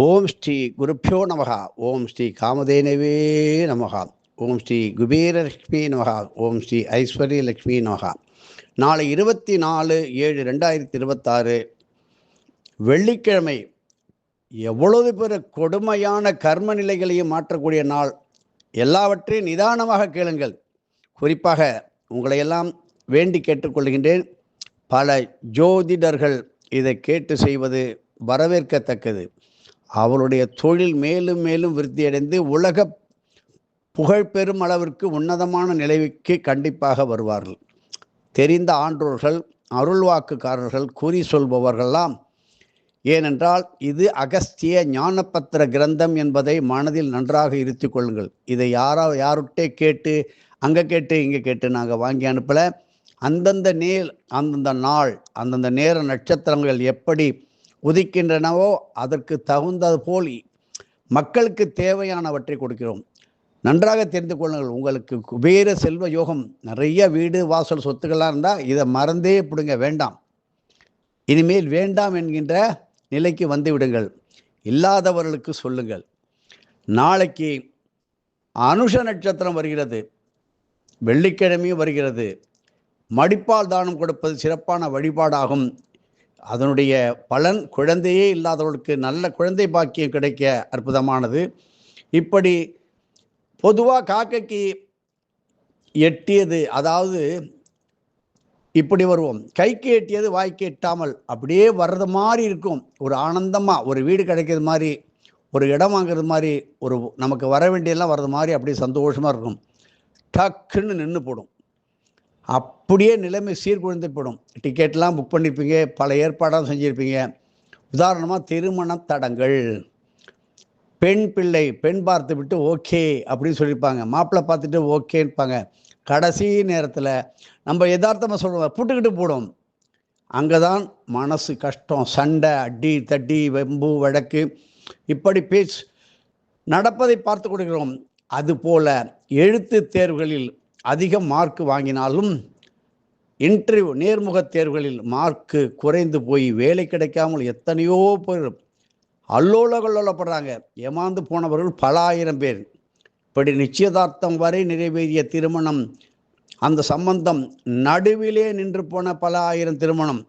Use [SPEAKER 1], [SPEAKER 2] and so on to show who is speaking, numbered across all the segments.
[SPEAKER 1] ஓம் ஸ்ரீ குருப்பியோ நமக. ஓம் ஸ்ரீ காமதேனவே நமக. ஓம் ஸ்ரீ குபேரலட்சுமி நமக. ஓம் ஸ்ரீ ஐஸ்வர்யலட்சுமி நமக. நாளை 24/7/2026 வெள்ளிக்கிழமை. எவ்வளவு பெரிய கொடுமையான கர்ம நிலைகளையும் மாற்றக்கூடிய நாள். எல்லாவற்றையும் நிதானமாக கேளுங்கள். குறிப்பாக உங்களையெல்லாம் வேண்டி கேட்டுக்கொள்கின்றேன். பல ஜோதிடர்கள் இதை கேட்டு செய்வது வரவேற்கத்தக்கது. அவருடைய தொழில் மேலும் மேலும் விருத்தியடைந்து உலக புகழ்பெறும் அளவிற்கு உன்னதமான நிலைக்கு கண்டிப்பாக வருவார்கள். தெரிந்த ஆன்றோர்கள், அருள்வாக்குக்காரர்கள், குறி சொல்பவர்கள்லாம். ஏனென்றால் இது அகஸ்திய ஞானபத்திர கிரந்தம் என்பதை மனதில் நன்றாக இருத்தி கொள்ளுங்கள். இதை யாருட்டே கேட்டு அங்கே கேட்டு இங்கே கேட்டு நாங்கள் வாங்கி அனுப்பலை. அந்தந்த அந்தந்த நாள் அந்தந்த நேர நட்சத்திரங்கள் எப்படி உதிக்கின்றனவோ அதற்கு தகுந்தது போல் மக்களுக்கு தேவையானவற்றை கொடுக்கிறோம். நன்றாக தெரிந்து கொள்ளுங்கள். உங்களுக்கு குபேர செல்வ யோகம், நிறைய வீடு வாசல் சொத்துக்கள்லாம் இருந்தால் இதை மறந்தே பிடுங்க வேண்டாம். இனிமேல் வேண்டாம் என்கின்ற நிலைக்கு வந்து விடுங்கள். இல்லாதவர்களுக்கு சொல்லுங்கள். நாளைக்கு அனுஷ நட்சத்திரம் வருகிறது, வெள்ளிக்கிழமையும் வருகிறது. மடிப்பால் தானம் கொடுப்பது சிறப்பான வழிபாடாகும். அதனுடைய பலன் குழந்தையே இல்லாதவர்களுக்கு நல்ல குழந்தை பாக்கியம் கிடைக்க அற்புதமானது. இப்படி பொதுவாக காக்கைக்கு எட்டியது, அதாவது இப்படி வருவோம், கைக்கு எட்டியது வாய்க்கு எட்டாமல் அப்படியே வர்றது மாதிரி இருக்கும். ஒரு ஆனந்தமாக ஒரு வீடு கிடைக்கிறது மாதிரி, ஒரு இடம் வாங்கிறது மாதிரி, ஒரு நமக்கு வர வேண்டியெல்லாம் வர்றது மாதிரி அப்படியே சந்தோஷமாக இருக்கும். டக்குன்னு நின்று போடும். அப்படியே நிலைமை சீர்குலைந்து போடும். டிக்கெட்லாம் புக் பண்ணியிருப்பீங்க, பல ஏற்பாடாக செஞ்சுருப்பீங்க. உதாரணமாக திருமண தடங்கள். பெண் பார்த்து விட்டு ஓகே அப்படின்னு சொல்லியிருப்பாங்க. மாப்பிள்ளை பார்த்துட்டு ஓகேன்பாங்க. கடைசி நேரத்தில் நம்ம யதார்த்தமாக சொல்லுவோம், புட்டுக்கிட்டு போடும். அங்கே தான் மனசு கஷ்டம், சண்டை, அடி தட்டி, வெம்பு வழக்கு, இப்படி பேச்சு நடப்பதை பார்த்து கொடுக்கிறோம். அதுபோல் எழுத்து தேர்வுகளில் அதிக மார்க் வாங்கினாலும் இன்டர்வியூ நேர்முக தேர்வுகளில் மார்க்கு குறைந்து போய் வேலை கிடைக்காமல் எத்தனையோ பேர் அல்லோலப்படுறாங்க. ஏமாந்து போனவர்கள் பல ஆயிரம் பேர். இப்படி நிச்சயதார்த்தம் வரை நிறைவேறிய திருமணம், அந்த சம்பந்தம் நடுவிலே நின்று போன பல ஆயிரம் திருமணம்.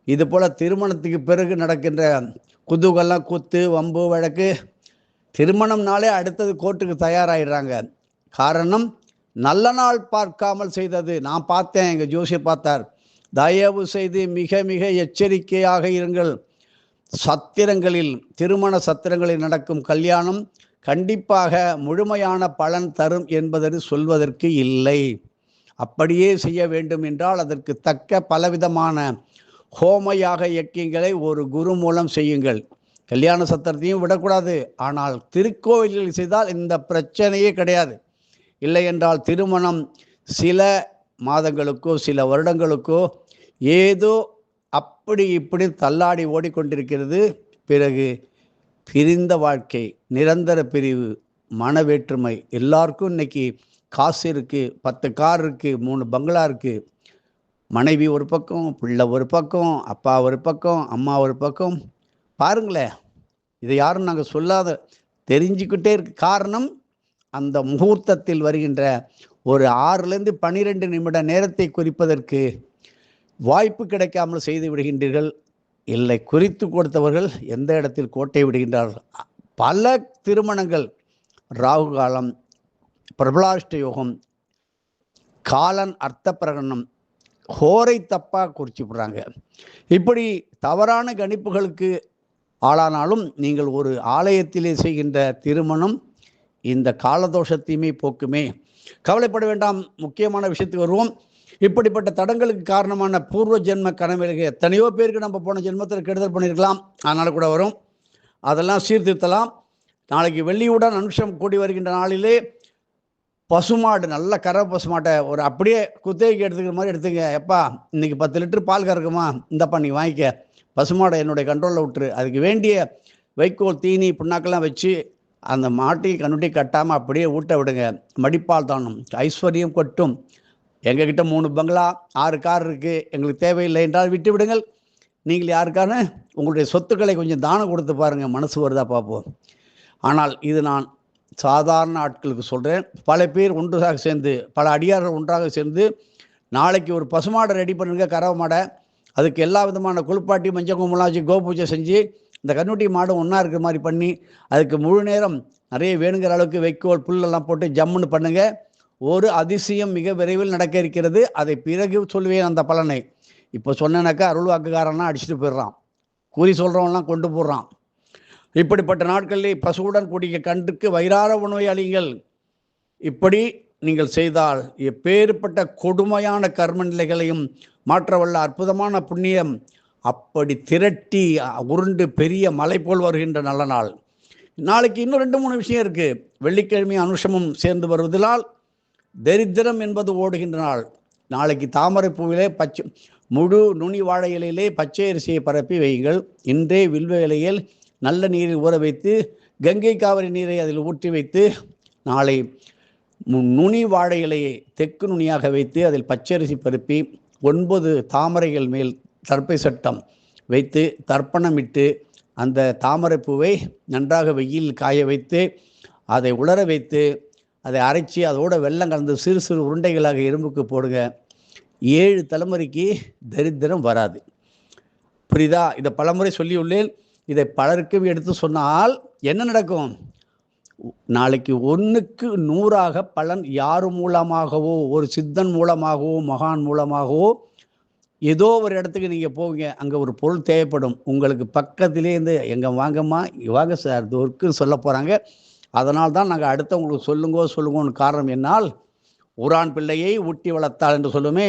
[SPEAKER 1] இது போல் திருமணத்துக்கு பிறகு நடக்கின்ற குதூகலம், குத்து, வம்பு, வழக்கு. திருமணம்னாலே அடுத்தது கோர்ட்டுக்கு தயாராகிடுறாங்க. காரணம், நல்ல நாள் பார்க்காமல் செய்தது. நான் பார்த்தேன், எங்கள் ஜோசியர் பார்த்தார். தயவு செய்து மிக மிக எச்சரிக்கையாக இருங்கள். சத்திரங்களில், திருமண சத்திரங்களில் நடக்கும் கல்யாணம் கண்டிப்பாக முழுமையான பலன் தரும் என்பது சொல்வதற்கு இல்லை. அப்படியே செய்ய வேண்டும் என்றால் அதற்கு தக்க பலவிதமான ஹோமயாக யக்கியங்களை ஒரு குரு மூலம் செய்யுங்கள். கல்யாண சத்திரத்தையும் விடக்கூடாது. ஆனால் திருக்கோயில்களில் செய்தால் இந்த பிரச்சனையே கிடையாது. இல்லை என்றால் திருமணம் சில மாதங்களுக்கோ சில வருடங்களுக்கோ ஏதோ அப்படி இப்படி தள்ளாடி ஓடிக்கொண்டிருக்கிறது. பிறகு பிரிந்த வாழ்க்கை, நிரந்தர பிரிவு, மன வேற்றுமை. எல்லாருக்கும் இன்னைக்கு காசு இருக்குது, 10 கார் இருக்குது, 3 பங்களா இருக்குது. மனைவி ஒரு பக்கம், பிள்ளை ஒரு பக்கம், அப்பா ஒரு பக்கம், அம்மா ஒரு பக்கம். பாருங்களேன், இதை யாரும் நாங்கள் சொல்லாத தெரிஞ்சுக்கிட்டே இருக்கு. காரணம், அந்த முகூர்த்தத்தில் வருகின்ற ஒரு 6லேருந்து 12 நிமிட நேரத்தை குறிப்பதற்கு வாய்ப்பு கிடைக்காமல் செய்து விடுகின்றீர்கள். இல்லை, குறித்து கொடுத்தவர்கள் எந்த இடத்தில் கோட்டை விடுகின்றார்கள். பல திருமணங்கள் ராகு காலம், பிரபலாஷ்ட யோகம், காலன் அர்த்த பிரகடனம், ஹோரை தப்பாக குறிச்சு விடுறாங்க. இப்படி தவறான கணிப்புகளுக்கு ஆளானாலும் நீங்கள் ஒரு ஆலயத்திலே செய்கின்ற திருமணம் இந்த காலதோஷத்தையுமே போக்குமே. கவலைப்பட வேண்டாம். முக்கியமான விஷயத்துக்கு வருவோம். இப்படிப்பட்ட தடங்களுக்கு காரணமான பூர்வ ஜென்ம கனவுகளுக்கு எத்தனையோ பேருக்கு நம்ம போன ஜென்மத்தில் கெடுதல் பண்ணியிருக்கலாம். அதனால் கூட வரும். அதெல்லாம் சீர்திருத்தலாம். நாளைக்கு வெள்ளியுடன் அனுஷம் கூடி வருகின்ற நாளிலே பசுமாடு, நல்ல கரை பசுமாட்டை ஒரு அப்படியே குத்தகைக்கு எடுத்துக்கிற மாதிரி எடுத்துங்க. எப்பா இன்னைக்கு 10 லிட்டர் பால் கறக்குமா, இந்தப்பா நீ வாங்கிக்க. பசுமாடை என்னுடைய கண்ட்ரோலில் விட்டுரு. அதுக்கு வேண்டிய வைக்கோல், தீனி, புண்ணாக்கெல்லாம் வச்சு அந்த மாட்டையும் கண்ணுட்டி கட்டாமல் அப்படியே ஊட்ட விடுங்க. மடிப்பால் தானம், ஐஸ்வர்யம் கொட்டும். எங்ககிட்ட 3 பங்களா 6 கார் இருக்குது, எங்களுக்கு தேவையில்லை என்றால் விட்டு விடுங்கள். நீங்கள் யாருக்கான உங்களுடைய சொத்துக்களை கொஞ்சம் தானம் கொடுத்து பாருங்கள், மனசு வருதா பார்ப்போம். ஆனால் இது நான் சாதாரண ஆட்களுக்கு சொல்கிறேன். பல பேர் ஒன்றாக சேர்ந்து, பல அடியார்கள் ஒன்றாக சேர்ந்து நாளைக்கு ஒரு பசுமாடை ரெடி பண்ணுங்க, கறவை மாடை. அதுக்கு எல்லா விதமான குளிப்பாட்டி மஞ்சள் குங்குமம்லாம் வச்சு கோபூஜை செஞ்சு இந்த கன்னுட்டி மாடும் ஒன்றா இருக்கிற மாதிரி பண்ணி அதுக்கு முழு நேரம் நிறைய வேணுங்கிற அளவுக்கு வைக்கோல் புல்லெல்லாம் போட்டு ஜம்முன்னு பண்ணுங்க. ஒரு அதிசயம் மிக விரைவில் நடக்க இருக்கிறது. அதை பிறகு சொல்லுவேன் அந்த பலனை. இப்போ சொன்னேனாக்கா அருள் வாக்குக்காரன்லாம் அடிச்சுட்டு போயிடுறான், குறி சொல்கிறவன்லாம் கொண்டு போடுறான். இப்படிப்பட்ட நாட்களில் பசுவுடன் கூடிய கன்றுக்கு வயிறார உணவை அளியுங்கள். இப்படி நீங்கள் செய்தால் எப்பேற்பட்ட கொடுமையான கர்ம நிலைகளையும் மாற்றவல்ல அற்புதமான புண்ணியம் அப்படி திரட்டி உருண்டு பெரிய மலை போல் வருகின்ற நல்ல நாள். நாளைக்கு இன்னும் 2-3 விஷயம் இருக்குது. வெள்ளிக்கிழமை அனுஷமும் சேர்ந்து வருவதால் தரித்திரம் என்பது ஓடுகின்ற நாள். நாளைக்கு தாமரை பூவிலே முழு நுனி வாழை இலையிலே பச்சை அரிசியை பரப்பி வையுங்கள். இன்றே வில்வ இலையில் நல்ல நீரில் ஊற வைத்து கங்கை காவிரி நீரை அதில் ஊற்றி வைத்து நாளை நுனி வாழை இலையை தெற்கு நுனியாக வைத்து அதில் பச்சரிசி பருப்பி 9 தாமரைகள் மேல் தர்ப்பை சட்டம் வைத்து தர்ப்பணமிட்டு அந்த தாமரை பூவை நன்றாக வெயிலில் காய வைத்து அதை உலர வைத்து அதை அரைச்சி அதோட வெல்லம் கலந்து சிறு சிறு உருண்டைகளாக எறும்புக்கு போடுங்க. 7 தலைமுறைக்கு தரித்திரம் வராது. புரியுதா? இதை பலமுறை சொல்லியுள்ளேன். இதை பலருக்கும் எடுத்து சொன்னால் என்ன நடக்கும்? நாளைக்கு 1க்கு 100ஆக பலன் யார் மூலமாகவோ, ஒரு சித்தன் மூலமாகவோ, மகான் மூலமாகவோ ஏதோ ஒரு இடத்துக்கு நீங்கள் போவீங்க, அங்கே ஒரு பொருள் தேவைப்படும். உங்களுக்கு பக்கத்திலே இருந்து எங்கே வாங்கம்மா வாங்க சார் இது ஒர்க்குன்னு சொல்ல போகிறாங்க. அதனால் தான் நாங்கள் அடுத்தவங்களுக்கு சொல்லுங்கன்னு காரணம். என்னால் ஊரான் பிள்ளையை ஊட்டி வளர்த்தாள் என்று சொல்லுமே,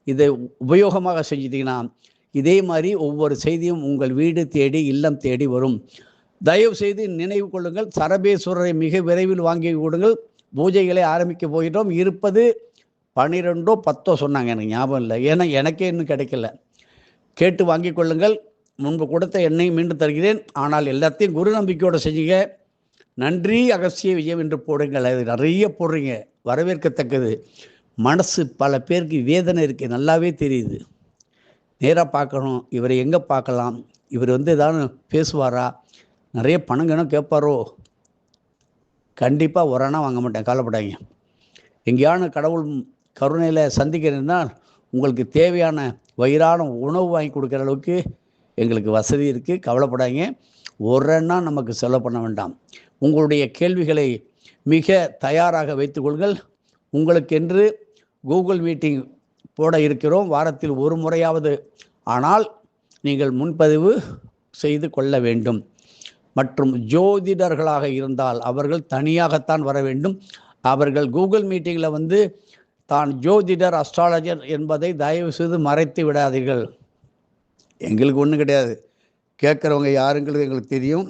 [SPEAKER 1] இதை உபயோகமாக செஞ்சிட்டிங்கன்னா இதே மாதிரி ஒவ்வொரு செய்தியும் உங்கள் வீடு தேடி இல்லம் தேடி வரும். தயவு செய்து நினைவு கொள்ளுங்கள். சரபேஸ்வரரை மிக விரைவில் வாங்கி கொடுங்கள். பூஜைகளை ஆரம்பிக்க போகிறோம். இருப்பது 12 10 சொன்னாங்க, எனக்கு ஞாபகம் இல்லை, ஏன்னா எனக்கே இன்னும் கிடைக்கல. கேட்டு வாங்கி கொள்ளுங்கள். முன்பு கொடுத்த எண்ணெய் மீண்டும் தருகிறேன். ஆனால் எல்லாத்தையும் குரு நம்பிக்கையோடு செஞ்சுங்க. நன்றி அகஸ்திய விஜயம் என்று போடுங்கள். அது நிறைய போடுறீங்க, வரவேற்கத்தக்கது. மனசு பல பேருக்கு வேதனை இருக்குது, நல்லாவே தெரியுது. நேராக பார்க்கணும், இவரை எங்கே பார்க்கலாம், இவர் ஏதாவது பேசுவாரா, நிறைய பணங்கணும் கேட்பாரோ? கண்டிப்பாக ஒரு அணா வாங்க மாட்டேன், கவலைப்படாதீங்க. எங்கேயான கடவுள் கருணையில் சந்திக்கிறதுனால் உங்களுக்கு தேவையான வயிறான உணவு வாங்கி கொடுக்குற அளவுக்கு எங்களுக்கு வசதி இருக்குது, கவலைப்படாதீங்க. ஒரு அண்ணா நமக்கு செலவு பண்ண வேண்டாம். உங்களுடைய கேள்விகளை மிக தயாராக வைத்துக்கொள்கள். உங்களுக்கென்று கூகுள் மீட்டிங் போட இருக்கிறோம், வாரத்தில் ஒரு முறையாவது. ஆனால் நீங்கள் முன்பதிவு செய்து கொள்ள வேண்டும். மற்றும் ஜோதிடர்களாக இருந்தால் அவர்கள் தனியாகத்தான் வர வேண்டும். அவர்கள் கூகுள் மீட்டிங்கில் தான் ஜோதிடர் அஸ்ட்ராலஜர் என்பதை தயவு செய்து மறைத்து விடாதீர்கள். எங்களுக்கு ஒன்றும் கிடையாது, கேட்குறவங்க யாருங்கிறது எங்களுக்கு தெரியும்.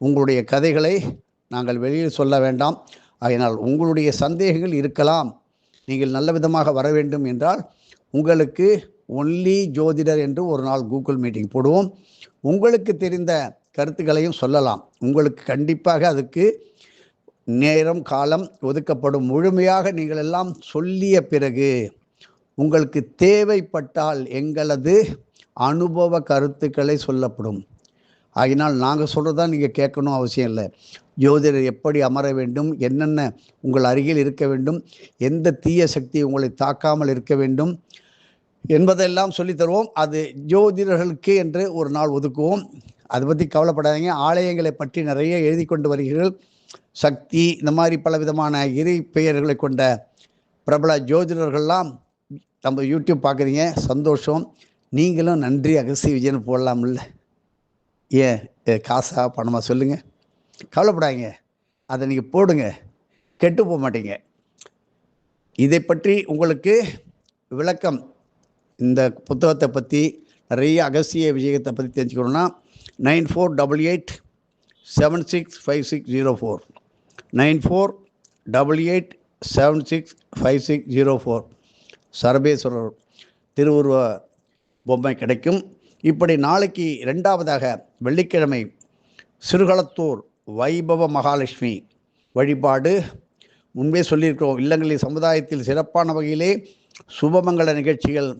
[SPEAKER 1] உங்களுடைய கதைகளை நாங்கள் வெளியில் சொல்ல வேண்டாம். அதனால் உங்களுடைய சந்தேகங்கள் இருக்கலாம். நீங்கள் நல்ல விதமாக வர வேண்டும் என்றால் உங்களுக்கு ஒன்லி ஜோதிடர் என்று ஒரு நாள் கூகுள் மீட்டிங் போடுவோம். உங்களுக்கு தெரிந்த கருத்துக்களையும் சொல்லலாம். உங்களுக்கு கண்டிப்பாக அதுக்கு நேரம் காலம் ஒதுக்கப்படும். முழுமையாக நீங்கள் எல்லாம் சொல்லிய பிறகு உங்களுக்கு தேவைப்பட்டால் எங்களது அனுபவ கருத்துக்களை சொல்லப்படும். ஆகினால் நாங்கள் சொல்கிறதா நீங்கள் கேட்கணும் அவசியம் இல்லை. ஜோதிடர் எப்படி அமர வேண்டும், என்னென்ன உங்கள் அருகில் இருக்க வேண்டும், எந்த தீய சக்தி உங்களை தாக்காமல் இருக்க வேண்டும் என்பதெல்லாம் சொல்லி தருவோம். அது ஜோதிடர்களுக்கு என்று ஒரு நாள் ஒதுக்குவோம். அதை பற்றி கவலைப்படாதீங்க. ஆலயங்களை பற்றி நிறைய எழுதி கொண்டு வருகிறீர்கள். சக்தி இந்த மாதிரி பல விதமான இறை பெயர்களை கொண்ட பிரபல ஜோதிடர்கள்லாம் நம்ம யூடியூப் பார்க்குறீங்க, சந்தோஷம். நீங்களும் நன்றி அகஸ்திய விஜயன் போடலாம்ல. ஏன் காசா பணமா சொல்லுங்கள், கவலைப்படாதீங்க. அதை நீங்கள் போடுங்க, கெட்டு போக மாட்டீங்க. இதை பற்றி உங்களுக்கு விளக்கம், இந்த புத்தகத்தை பற்றி நிறைய அகஸ்திய விஜயத்தை பற்றி தெரிஞ்சுக்கணுன்னா 9488765604 9488765604 சரபேஸ்வரர் திருவுருவ பொம்மை கிடைக்கும். இப்படி நாளைக்கு 2வதாக வெள்ளிக்கிழமை சிறுகளத்தூர் வைபவ மகாலட்சுமி வழிபாடு முன்பே சொல்லியிருக்கிறோம். இல்லங்களில் சமுதாயத்தில் சிறப்பான வகையிலே சுபமங்கள நிகழ்ச்சிகள்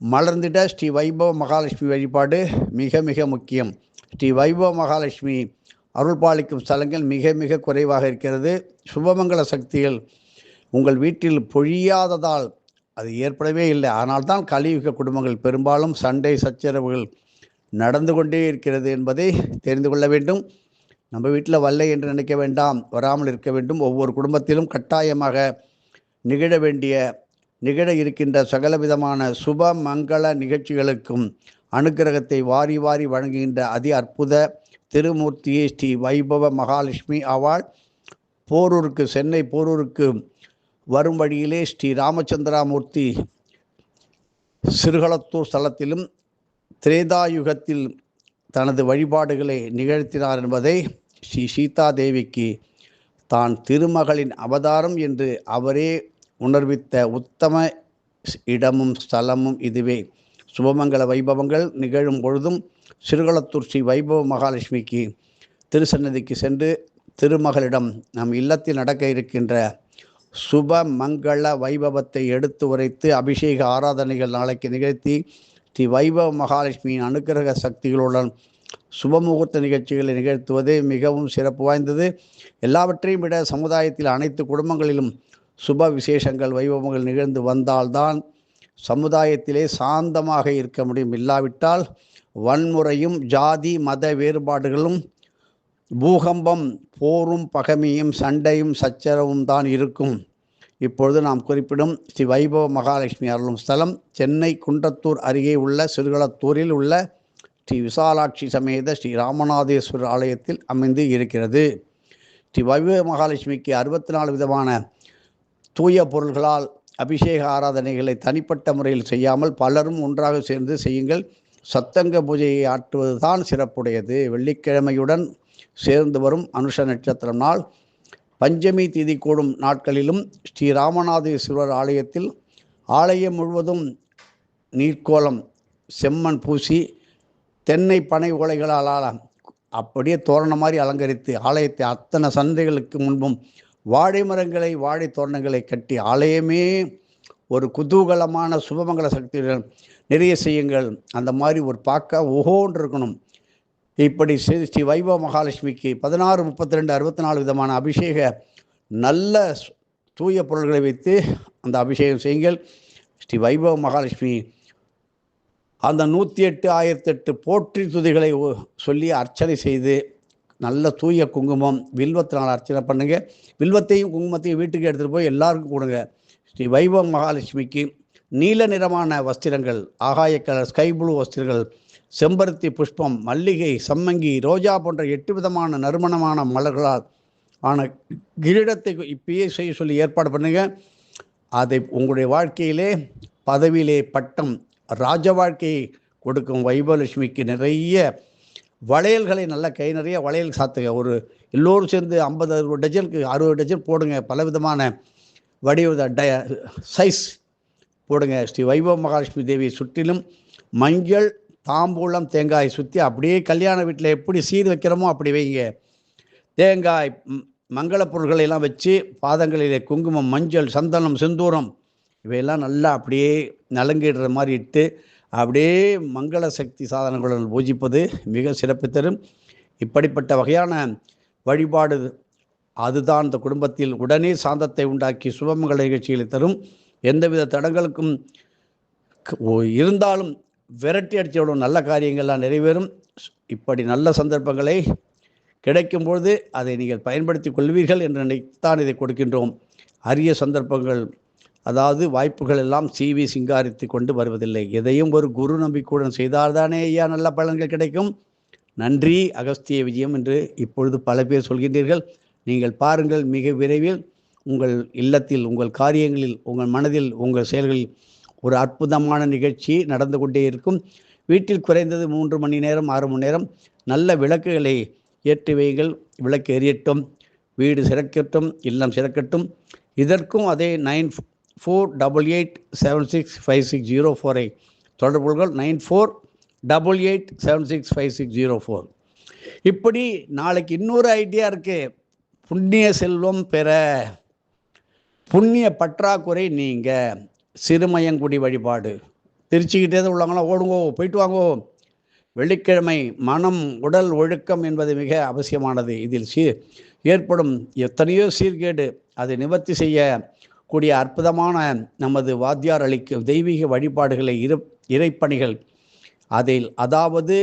[SPEAKER 1] மலர்ந்திட ஸ்ரீ வைபவ மகாலட்சுமி வழிபாடு மிக மிக முக்கியம். ஸ்ரீ வைபவ மகாலட்சுமி அருள்பாலிக்கும் ஸ்தலங்கள் மிக மிக குறைவாக இருக்கிறது. சுபமங்கல சக்திகள் உங்கள் வீட்டில் பொழியாததால் அது ஏற்படவே இல்லை. ஆனால் தான் கலியுக குடும்பங்கள் பெரும்பாலும் சண்டை சச்சரவுகள் நடந்து கொண்டே இருக்கிறது என்பதை தெரிந்து கொள்ள வேண்டும். நம்ம வீட்டில் வரலை என்று நினைக்க வேண்டாம், வராமல் இருக்க வேண்டும். ஒவ்வொரு குடும்பத்திலும் கட்டாயமாக நிகழ இருக்கின்ற சகல விதமான சுப மங்கள நிகழ்ச்சிகளுக்கும் அனுக்கிரகத்தை வாரி வாரி வழங்குகின்ற அதி அற்புத திருமூர்த்தியை ஸ்ரீ வைபவ மகாலட்சுமி ஆவாள். சென்னை போரூருக்கு வரும் வழியிலே ஸ்ரீ ராமச்சந்திராமூர்த்தி சிறுகளத்தூர் ஸ்தலத்திலும் திரேதாயுகத்தில் தனது வழிபாடுகளை நிகழ்த்தினார் என்பதை ஸ்ரீ சீதாதேவிக்கு தான் திருமகளின் அவதாரம் என்று அவரே உணர்வித்த உத்தம இடமும் ஸ்தலமும் இதுவே. சுபமங்கல வைபவங்கள் நிகழும் பொழுதும் சிறுகளத்தூர் ஸ்ரீ வைபவ மகாலட்சுமிக்கு திருசன்னதிக்கு சென்று திருமகளிடம் நம் இல்லத்தில் நடக்க இருக்கின்ற சுப மங்கள வைபவத்தை எடுத்து உரைத்து அபிஷேக ஆராதனைகள் நாளைக்கு நிகழ்த்தி ஸ்ரீ வைபவ மகாலட்சுமியின் அனுக்கிரக சக்திகளுடன் சுபமுகூர்த்த நிகழ்ச்சிகளை நிகழ்த்துவது மிகவும் சிறப்பு வாய்ந்தது. எல்லாவற்றையும் விட சமுதாயத்தில் அனைத்து குடும்பங்களிலும் சுப விசேஷங்கள் வைபவங்கள் நிகழ்ந்து வந்தால்தான் சமுதாயத்திலே சாந்தமாக இருக்க முடியும். இல்லாவிட்டால் வன்முறையும் ஜாதி மத வேறுபாடுகளும் பூகம்பம் போரும் பகைமையும் சண்டையும் சச்சரவும் தான் இருக்கும். இப்பொழுது நாம் குறிப்பிடும் ஸ்ரீ வைபவ மகாலட்சுமி அருளும் ஸ்தலம் சென்னை குன்றத்தூர் அருகே உள்ள சிறுகளத்தூரில் உள்ள ஸ்ரீ விசாலாட்சி சமேத ஸ்ரீ ராமநாதேஸ்வரர் ஆலயத்தில் அமைந்து இருக்கிறது. ஸ்ரீ வைபவ மகாலட்சுமிக்கு 64 விதமான தூய பொருள்களால் அபிஷேக ஆராதனைகளை தனிப்பட்ட முறையில் செய்யாமல் பலரும் ஒன்றாக சேர்ந்து செய்யுங்கள். சத்தங்க பூஜையை ஆற்றுவது தான் சிறப்புடையது. வெள்ளிக்கிழமையுடன் சேர்ந்து வரும் அனுஷ நட்சத்திரம் நாள் பஞ்சமி திதி கூடும் நாட்களிலும் ஸ்ரீ ராமநாதேஸ்வரர் ஆலயத்தில் ஆலயம் முழுவதும் நீர்க்கோலம் செம்மண் பூசி தென்னை பனை ஓலைகளால் அப்படியே தோரணம் மாதிரி அலங்கரித்து ஆலயத்தை அத்தனை சந்தைகளுக்கு முன்பும் வாழை மரங்களை வாழை தோரணங்களை கட்டி ஆலயமே ஒரு குதூகலமான சுபமங்கல சக்திகள் நிறைய செய்யுங்கள். அந்த மாதிரி ஒரு பார்க்க ஓஹோன்று இருக்கணும். இப்படி ஸ்ரீ வைபவ மகாலட்சுமிக்கு 16, 32, 64 விதமான அபிஷேக நல்ல தூய பொருள்களை வைத்து அந்த அபிஷேகம் செய்யுங்கள். ஸ்ரீ வைபவ மகாலட்சுமி அந்த 108, 1008 போற்றி துதிகளை சொல்லி அர்ச்சனை செய்து நல்ல தூய குங்குமம் வில்வத்தினால் அர்ச்சனை பண்ணுங்க. வில்வத்தையும் குங்குமத்தையும் வீட்டுக்கு எடுத்துகிட்டு போய் எல்லாருக்கும் கொடுங்க. ஸ்ரீ வைபவ மகாலட்சுமிக்கு நீல நிறமான வஸ்திரங்கள், ஆகாய கலர் ஸ்கை ப்ளூ வஸ்திரங்கள், செம்பருத்தி புஷ்பம், மல்லிகை, சம்மங்கி, ரோஜா போன்ற 8 விதமான நறுமணமான மலர்களால் ஆன கிரீடத்தை இப்பயே செய்ய சொல்லி ஏற்பாடு பண்ணுங்க. அதை உங்களுடைய வாழ்க்கையிலே பதவியிலே பட்டம் ராஜ வாழ்க்கையை கொடுக்கும் வைபவலட்சுமிக்கு நிறைய வளையல்களை நல்ல கை நிறைய வளையல் சாத்துங்க. எல்லோரும் சேர்ந்து 50 டஜனுக்கு 60 டஜன் போடுங்க. பலவிதமான வடிவ சைஸ் போடுங்க. ஸ்ரீ வைபவ மகாலட்சுமி தேவியை சுற்றிலும் மஞ்சள் தாம்பூலம் தேங்காய் சுற்றி அப்படியே கல்யாண வீட்டில் எப்படி சீர் வைக்கிறோமோ அப்படி வைங்க. தேங்காய் மங்கள பொருட்களை எல்லாம் வச்சு பாதங்களிலே குங்குமம், மஞ்சள், சந்தனம், செந்தூரம் இவையெல்லாம் நல்லா அப்படியே நலங்கிடுற மாதிரி இட்டு அப்படியே மங்கள சக்தி சாதனங்களுடன் பூஜிப்பது மிக சிறப்பு தரும். இப்படிப்பட்ட வகையான வழிபாடு அதுதான் இந்த குடும்பத்தில் உடனே சாந்தத்தை உண்டாக்கி சுபமங்கள நிகழ்ச்சிகளை தரும். எந்தவித தடங்களுக்கும் இருந்தாலும் விரட்டி அடித்தவுடன் நல்ல காரியங்கள்லாம் நிறைவேறும். இப்படி நல்ல சந்தர்ப்பங்களை கிடைக்கும்பொழுது அதை நீங்கள் பயன்படுத்தி கொள்வீர்கள் என்று நினைத்தான் இதை கொடுக்கின்றோம். அரிய சந்தர்ப்பங்கள் அதாவது வாய்ப்புகள் எல்லாம் சீவி சிங்காரித்து கொண்டு வருவதில்லை. எதையும் ஒரு குரு நம்பிக்கையுடன் செய்தால்தானே ஐயா நல்ல பலன்கள் கிடைக்கும். நன்றி அகஸ்திய விஜயம் என்று இப்பொழுது பல பேர் சொல்கின்றீர்கள். நீங்கள் பாருங்கள், மிக விரைவில் உங்கள் இல்லத்தில், உங்கள் காரியங்களில், உங்கள் மனதில், உங்கள் செயல்களில் ஒரு அற்புதமான நிகழ்ச்சி நடந்து கொண்டே இருக்கும். வீட்டில் குறைந்தது 3 மணி நேரம் 6 மணி நேரம் நல்ல விளக்குகளை ஏற்றி வையுங்கள். விளக்கு எரியட்டும், வீடு சிறக்கட்டும், இல்லம் சிறக்கட்டும். இதற்கும் அதே 9488765604 தொடர்புகள் 9488765604. இப்படி நாளைக்கு இன்னொரு ஐடியா இருக்கு. புண்ணிய செல்வம் பெற, புண்ணிய பற்றாக்குறை நீங்க, சிறுமயங்குடி வழிபாடு திருச்சிக்கிட்டே தான் உள்ளவங்களாம் ஓடுங்கோ, போயிட்டு வாங்கோ. வெள்ளிக்கிழமை மனம் உடல் ஒழுக்கம் என்பது மிக அவசியமானது. இதில் ஏற்படும் எத்தனையோ சீர்கேடு அதை நிவர்த்தி செய்யக்கூடிய அற்புதமான நமது வாத்தியார் அளிக்கும் தெய்வீக வழிபாடுகளை இறைப்பணிகள் அதில் அதாவது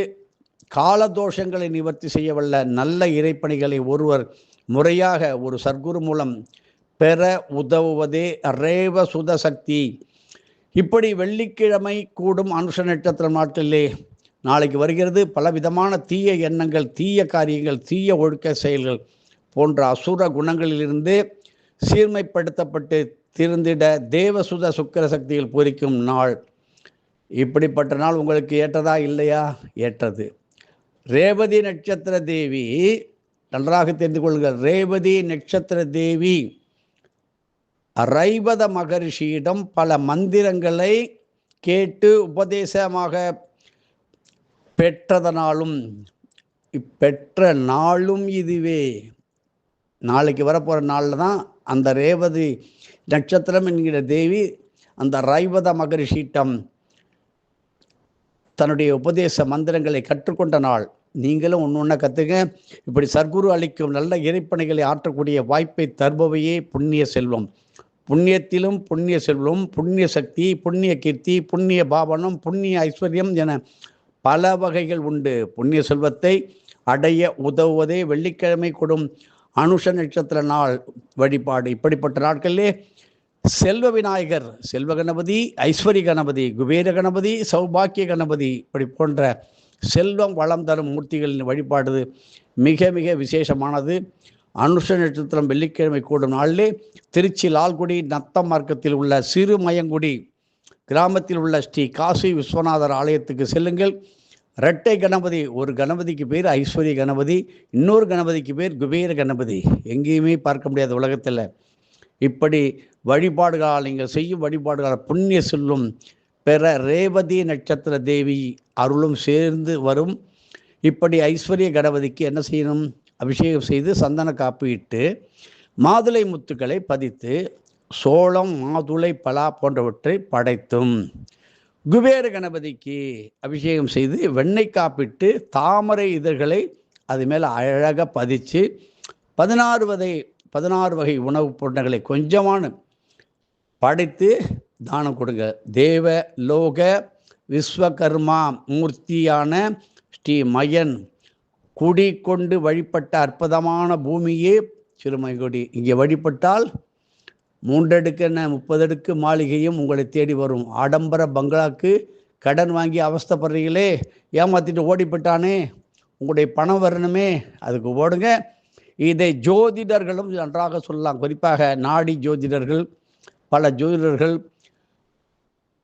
[SPEAKER 1] காலதோஷங்களை நிவர்த்தி செய்யவல்ல நல்ல இறைப்பணிகளை ஒருவர் முறையாக ஒரு சர்க்குரு மூலம் பெற உதவுவதே ரேவ சுத சக்தி. இப்படி வெள்ளிக்கிழமை கூடும் அனுஷ நட்சத்திர நாட்களிலே நாளைக்கு வருகிறது. பலவிதமான தீய எண்ணங்கள், தீய காரியங்கள், தீய ஒழுக்க செயல்கள் போன்ற அசுர குணங்களிலிருந்து சீர்மைப்படுத்தப்பட்டு திருந்திட தேவசுத சுக்கிர சக்தியில் பூரிக்கும் நாள். இப்படிப்பட்ட நாள் உங்களுக்கு ஏற்றதா இல்லையா? ஏற்றது. ரேவதி நட்சத்திர தேவி, நன்றாக தெரிந்து கொள்ளுங்கள், ரேவதி நட்சத்திர தேவி ரைவத மகரிஷியிடம் பல மந்திரங்களை கேட்டு உபதேசமாக பெற்றதனாலும் பெற்ற நாளும் இதுவே. நாளைக்கு வரப்போகிற நாளில் தான் அந்த ரேவதி நட்சத்திரம் என்கிற தேவி அந்த ரைவத மகரிஷியிடம் தன்னுடைய உபதேச மந்திரங்களை கற்றுக்கொண்ட நாள். நீங்களும் ஒன்று கற்றுங்க. இப்படி சர்க்குரு அளிக்கும் நல்ல இறைப்பணிகளை ஆற்றக்கூடிய வாய்ப்பை தருபவையே புண்ணிய செல்வம். புண்ணியத்திலும் புண்ணிய செல்வம், புண்ணிய சக்தி, புண்ணிய கீர்த்தி, புண்ணிய பாவனம், புண்ணிய ஐஸ்வர்யம் என பல வகைகள் உண்டு. புண்ணிய செல்வத்தை அடைய உதவுவதே வெள்ளிக்கிழமை கொடும் அனுஷ நட்சத்திர நாள் வழிபாடு. இப்படிப்பட்ட நாட்களிலே செல்வ விநாயகர், செல்வ கணபதி, ஐஸ்வரி கணபதி, குபேர கணபதி, சௌபாக்கிய கணபதி இப்படி போன்ற செல்வம் வளம் தரும் மூர்த்திகளின் வழிபாடு மிக மிக விசேஷமானது. அனுஷ நட்சத்திரம் வெள்ளிக்கிழமை கூடும் நாளிலே திருச்சி லால்குடி நத்தம் மார்க்கத்தில் உள்ள சிறுமயங்குடி கிராமத்தில் உள்ள ஸ்ரீ காசி விஸ்வநாதர் ஆலயத்துக்கு செல்லுங்கள். இரட்டை கணபதி, ஒரு கணபதிக்கு பேர் ஐஸ்வர்ய கணபதி, இன்னொரு கணபதிக்கு பேர் குபேர கணபதி. எங்கேயுமே பார்க்க முடியாத உலகத்தில். இப்படி வழிபாடுகளால் நீங்கள் செய்யும் வழிபாடுகளால் புண்ணிய செல்லும் பெற ரேவதி நட்சத்திர தேவி அருளும் சேர்ந்து வரும். இப்படி ஐஸ்வர்ய கணபதிக்கு என்ன செய்யணும்? அபிஷேகம் செய்து சந்தன காப்பு இட்டு மாதுளை முத்துக்களை பதித்து சோளம், மாதுளை, பலா போன்றவற்றை படைத்தும், குபேர கணபதிக்கு அபிஷேகம் செய்து வெண்ணெய் காப்பிட்டு தாமரை இதழ்களை அது மேலே அழகாக பதித்து 16 வகை உணவுப் பொருட்களை கொஞ்சமான படைத்து தானம் கொடுங்க. தேவ லோக விஸ்வகர்மா மூர்த்தியான ஸ்ரீ மயன் குடி கொண்டு வழிபட்ட அற்புதமான பூமியே சிறுமைகுடி. இங்கே வழிபட்டால் 3 அடுக்குன்னு 30 அடுக்கு மாளிகையும் உங்களை தேடி வரும். ஆடம்பர பங்களாக்கு கடன் வாங்கி அவஸ்தைப்படுறீங்களே, ஏமாற்றிட்டு ஓடிப்பட்டானே, உங்களுடைய பணம் வரணுமே, அதுக்கு ஓடுங்க. இதை ஜோதிடர்களும் நன்றாக சொல்லலாம். குறிப்பாக நாடி ஜோதிடர்கள், பல ஜோதிடர்கள்,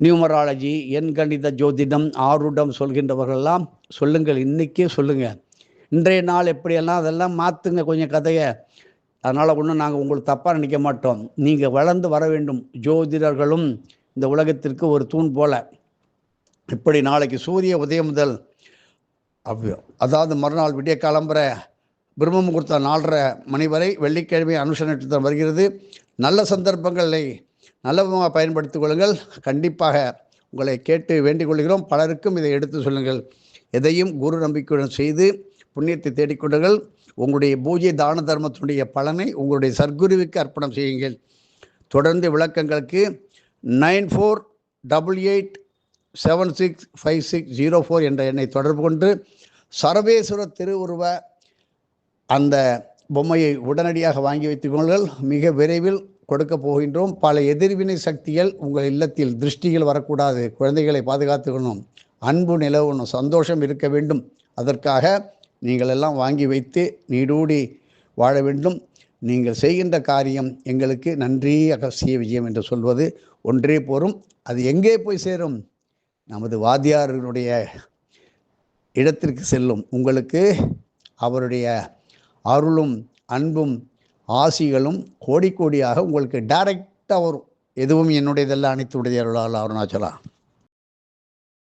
[SPEAKER 1] நியூமராலஜி, எண்கணித ஜோதிடம், ஆருடம் சொல்கின்றவர்களெல்லாம் சொல்லுங்கள், இன்றைக்கே சொல்லுங்கள். இன்றைய நாள் எப்படியெல்லாம் அதெல்லாம் மாற்றுங்க கொஞ்சம் கதையை. அதனால் ஒன்றும் நாங்கள் உங்களுக்கு தப்பாக நினைக்க மாட்டோம். நீங்கள் வளர்ந்து வர வேண்டும். ஜோதிடர்களும் இந்த உலகத்திற்கு ஒரு தூண் போல. இப்படி நாளைக்கு சூரிய உதயம் முதல் அதாவது மறுநாள் விடிய காலம்புற பிரம்ம முகூர்த்தம் 4:30 மணி வரை வெள்ளிக்கிழமை அனுஷ நட்சத்திரம் வருகிறது. நல்ல சந்தர்ப்பங்களை நல்லவிதமாக பயன்படுத்திக் கொள்ளுங்கள். கண்டிப்பாக உங்களை கேட்டு வேண்டிக் கொள்கிறோம். பலருக்கும் இதை எடுத்து சொல்லுங்கள். எதையும் குரு நம்பிக்கையுடன் செய்து புண்ணியத்தை தேடிக்கொள்ளுங்கள். உங்களுடைய பூஜை தான தர்மத்தினுடைய பலனை உங்களுடைய சர்க்குருவுக்கு அர்ப்பணம் செய்யுங்கள். தொடர்ந்து விளக்கங்களுக்கு 9488765604 என்ற எண்ணை தொடர்பு கொண்டு சர்வேஸ்வர திருவுருவ அந்த பொம்மையை உடனடியாக வாங்கி வைத்துக் கொள்ளுங்கள். மிக விரைவில் கொடுக்க போகின்றோம். பல எதிர்வினை சக்திகள் உங்கள் இல்லத்தில் திருஷ்டிகள் வரக்கூடாது. குழந்தைகளை பாதுகாத்துக்கணும், அன்பு நிலவணும், சந்தோஷம் இருக்க வேண்டும். அதற்காக நீங்கள் எல்லாம் வாங்கி வைத்து நீடூடி வாழ வேண்டும். நீங்கள் செய்கின்ற காரியம் எங்களுக்கு நன்றி அகசிய விஜயம் என்று சொல்வது ஒன்றே போரும். அது எங்கே போய் சேரும்? நமது வாத்தியார்களுடைய இடத்திற்கு செல்லும். உங்களுக்கு அவருடைய அருளும் அன்பும் ஆசிகளும் கோடி கோடியாக உங்களுக்கு டைரக்டாக வரும். எதுவும் என்னுடையதெல்லாம் அனைத்து உடைய அருளால் அருணாச்சலா.